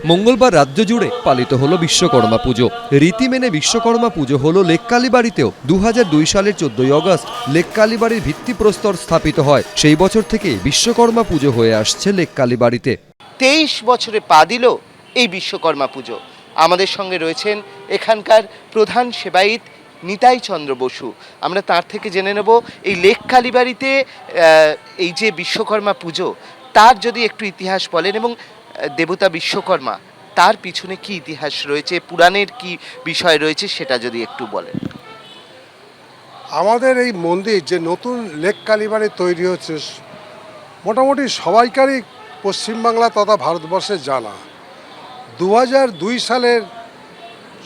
মঙ্গলবার রাজ্য জুড়ে পালিত হলো বিশ্বকর্মা পুজো। রীতি মেনে বিশ্বকর্মা পুজো হলো লেক কালীবাড়িতেও। 2002 সালের 14ই আগস্ট লেক কালীবাড়ির ভিত্তিপ্রস্তর স্থাপিত হয়। সেই বছর থেকে বিশ্বকর্মা পুজো হয়ে আসছে লেক কালীবাড়িতে। 23 বছরে পা দিল এই বিশ্বকর্মা পুজো। আমাদের সঙ্গে রয়েছেন এখানকার প্রধান সেবায়িত নিতাই চন্দ্র বসু। আমরা তার থেকে জেনে নেব এই লেক কালীবাড়িতে এই যে বিশ্বকর্মা পুজো, তার যদি একটু ইতিহাস বলেন, এবং দেবতা বিশ্বকর্মা তার পিছনে কি ইতিহাস রয়েছে, পুরাণের কি বিষয় রয়েছে, সেটা যদি একটু বলেন। আমাদের এই মন্দির যে নতুন লেক কালীবাড়ি তৈরি হচ্ছে, মোটামুটি সবাইকারই পশ্চিমবাংলা তথা ভারতবর্ষে জানা। 2002 সালের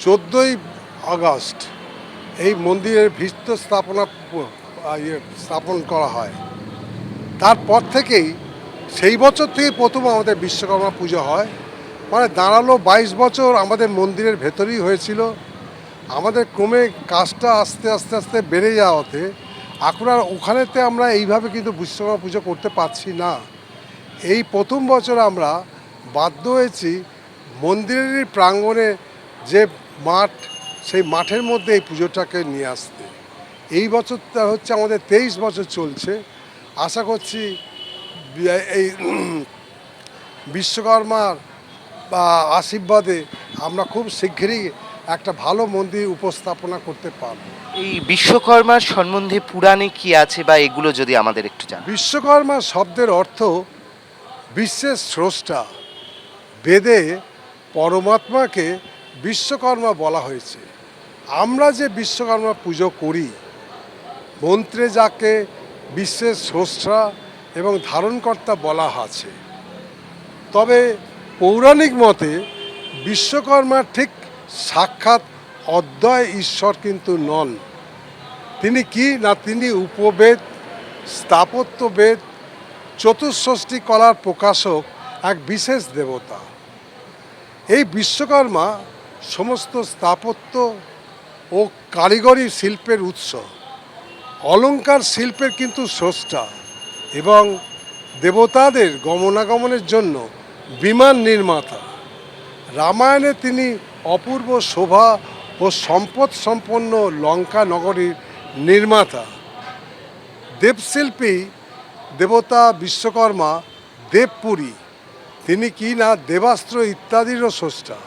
14ই আগস্ট এই মন্দিরের ভিত্তি স্থাপন করা হয়। তারপর থেকেই সেই বছর থেকে প্রথম আমাদের বিশ্বকর্মা পুজো হয়। মানে দাঁড়ালো 22 বছর আমাদের মন্দিরের ভেতরেই হয়েছিল। আমাদের ক্রমে কাজটা আস্তে আস্তে আস্তে বেড়ে যাওয়াতে এখন আর ওখানেতে আমরা এইভাবে কিন্তু বিশ্বকর্মা পুজো করতে পারছি না। এই প্রথম বছর আমরা বাধ্য হয়েছি মন্দিরেরই প্রাঙ্গণে যে মাঠ, সেই মাঠের মধ্যে এই পুজোটাকে নিয়ে আসতে। এই বছরটা হচ্ছে আমাদের 23 বছর চলছে। আশা করছি এই বিশ্বকর্মার বা আশীর্বাদে আমরা খুব শীঘ্রই একটা ভালো মন্দির উপস্থাপনা করতে পারব। এই বিশ্বকর্মার সম্বন্ধে পুরাণে কি আছে বা এগুলো যদি আমাদের একটু জানান। বিশ্বকর্মা শব্দের অর্থ বিশ্বের স্রষ্টা। বেদে পরমাত্মাকে বিশ্বকর্মা বলা হয়েছে। আমরা যে বিশ্বকর্মা পুজো করি, মন্ত্রে যাকে বিশ্বের স্রষ্টা এবং ধারণকর্তা বলা আছে, তবে পৌরাণিক মতে বিশ্বকর্মা ঠিক সাক্ষাৎ অদ্বয় ঈশ্বর কিন্তু নন। তিনি কি না, তিনি উপবেদ, স্থাপত্যবেদ, চতুষ্ষষ্ঠী কলার প্রকাশক এক বিশেষ দেবতা। এই বিশ্বকর্মা সমস্ত স্থাপত্য ও কারিগরি শিল্পের উৎস, অলংকার শিল্পের কিন্তু স্রষ্টা, এবং দেবতাদের গমনাগমনের জন্য বিমান নির্মাতা। রামায়ণে তিনি অপূর্ব শোভা ও সম্পদ সম্পন্ন লঙ্কা নগরীর নির্মাতা। দেবশিল্পী দেবতা বিশ্বকর্মা দেবপুরী, তিনি কি না দেবাস্ত্র ইত্যাদিরও স্রষ্টা।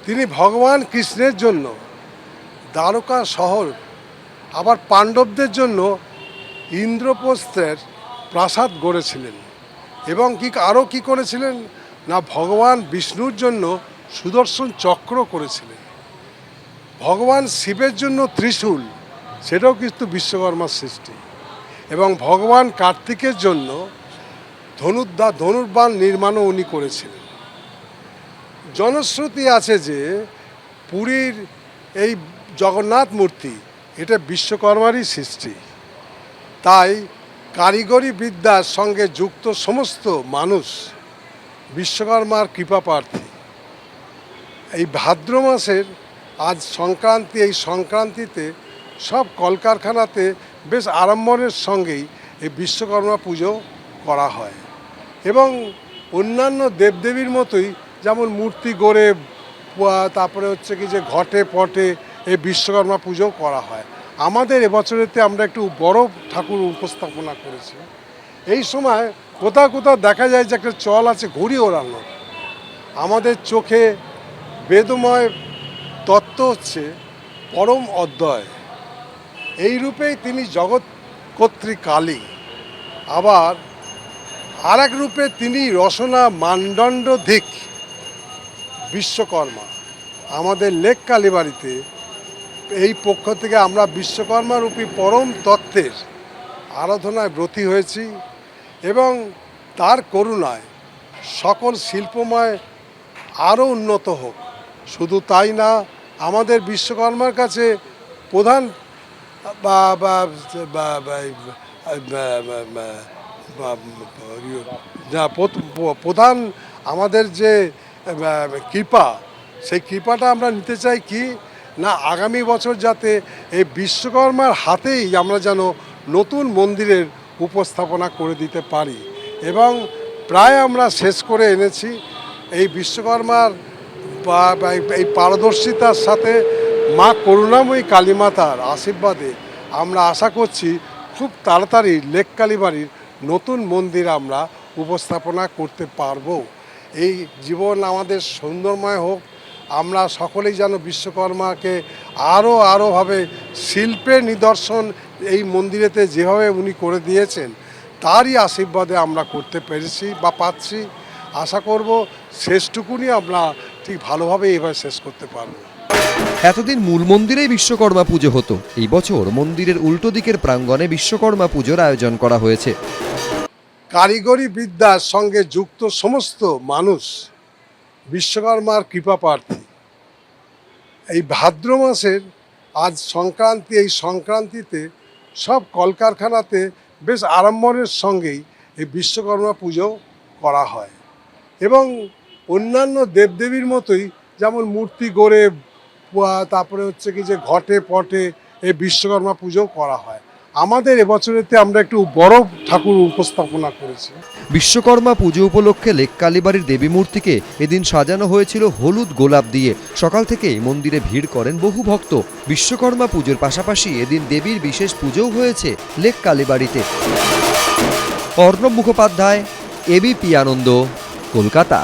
তিনি ভগবান কৃষ্ণের জন্য দ্বারকা শহর, আবার পাণ্ডবদের জন্য ইন্দ্রপ্রস্থের প্রাসাদ গড়েছিলেন, এবং আরও কি করেছিলেন না, ভগবান বিষ্ণুর জন্য সুদর্শন চক্র করেছিলেন। ভগবান শিবের জন্য ত্রিশূল, সেটাও কিন্তু বিশ্বকর্মার সৃষ্টি, এবং ভগবান কার্তিকের জন্য ধনুর্বাণ নির্মাণও উনি করেছিলেন। জনশ্রুতি আছে যে পুরীর এই জগন্নাথ মূর্তি, এটা বিশ্বকর্মারই সৃষ্টি। তাই কারিগরি বিদ্যার সঙ্গে যুক্ত সমস্ত মানুষ বিশ্বকর্মার কৃপাপ্রার্থী। এই ভাদ্র মাসের আজ সংক্রান্তি, এই সংক্রান্তিতে সব কলকারখানাতে বেশ আড়ম্বরের সঙ্গেই এই বিশ্বকর্মা পুজো করা হয়, এবং অন্যান্য দেবদেবীর মতোই যেমন মূর্তি গড়ে, তারপরে হচ্ছে কি যে ঘটে পটে এই বিশ্বকর্মা পুজো করা হয়। আমাদের এবছরেতে আমরা একটু বড় ঠাকুর উপস্থাপনা করেছি। এই সময় কোথাও কোথাও দেখা যায় যে একটা চল আছে ঘুড়ি ওড়ানোর। আমাদের চোখে বেদময় তত্ত্ব হচ্ছে পরম অদ্বয়। এই রূপেই তিনি জগৎ কর্ত্রী কালী। আবার আর এক রূপে তিনি রসনা মানদণ্ডধিক বিশ্বকর্মা। আমাদের লেক কালীবাড়িতে এই পক্ষ থেকে আমরা বিশ্বকর্মা রূপী পরম তত্ত্বের আরাধনায় ব্রতী হয়েছি, এবং তার করুণায় সকল শিল্পময় আরও উন্নত হোক। শুধু তাই না, আমাদের বিশ্বকর্মার কাছে প্রধান প্রধান আমাদের যে কৃপা, সেই কৃপাটা আমরা নিতে চাই কি না, আগামী বছর যাতে এই বিশ্বকর্মার হাতেই আমরা যেন নতুন মন্দিরের উপস্থাপনা করে দিতে পারি, এবং প্রায় আমরা শেষ করে এনেছি। এই বিশ্বকর্মার এই পারদর্শিতার সাথে মা করুণাময়ী কালীমাতার আশীর্বাদে আমরা আশা করছি খুব তাড়াতাড়ি লেক কালীবাড়ির নতুন মন্দির আমরা উপস্থাপনা করতে পারবো। এই জীবন আমাদের সুন্দরময় হোক, আমরা সকলেই যেন বিশ্বকর্মাকে আরোভাবে শিল্পের নিদর্শন এই মন্দিরেতে যেভাবে উনি করে দিয়েছেন তারই আশীর্বাদে আমরা করতে পেরেছি বা পাচ্ছি। আশা করব শেষটুকুনি আমরা ঠিক ভালোভাবে এবার শেষ করতে পারবো। এতদিন মূল মন্দিরেই বিশ্বকর্মা পুজো হতো, এই বছর মন্দিরের উল্টো দিকের প্রাঙ্গণে বিশ্বকর্মা পুজোর আয়োজন করা হয়েছে। কারিগরি বিদ্যার সঙ্গে যুক্ত সমস্ত মানুষ বিশ্বকর্মার কৃপা প্রার্থী। এই ভাদ্র মাসের আজ সংক্রান্তি, এই সংক্রান্তিতে সব কলকারখানাতে বেশ আড়ম্বরের সঙ্গেই এই বিশ্বকর্মা পুজো করা হয় এবং অন্যান্য দেবদেবীর মতোই যেমন মূর্তি গড়ে তারপরে হচ্ছে কি যে ঘটে পটে এই বিশ্বকর্মা পুজো করা হয়। আমাদের এবছরেতে আমরা একটু বড় ঠাকুর উপস্থাপনা করেছি। বিশ্বকর্মা পুজো উপলক্ষে লেক কালীবাড়ির দেবী মূর্তিকে এদিন সাজানো হয়েছিল হলুদ গোলাপ দিয়ে। সকাল থেকেই মন্দিরে ভিড় করেন বহু ভক্ত। বিশ্বকর্মা পুজোর পাশাপাশি এদিন দেবীর বিশেষ পুজোও হয়েছে লেক কালীবাড়িতে। অর্ণব মুখোপাধ্যায়, এবিপি আনন্দ, কলকাতা।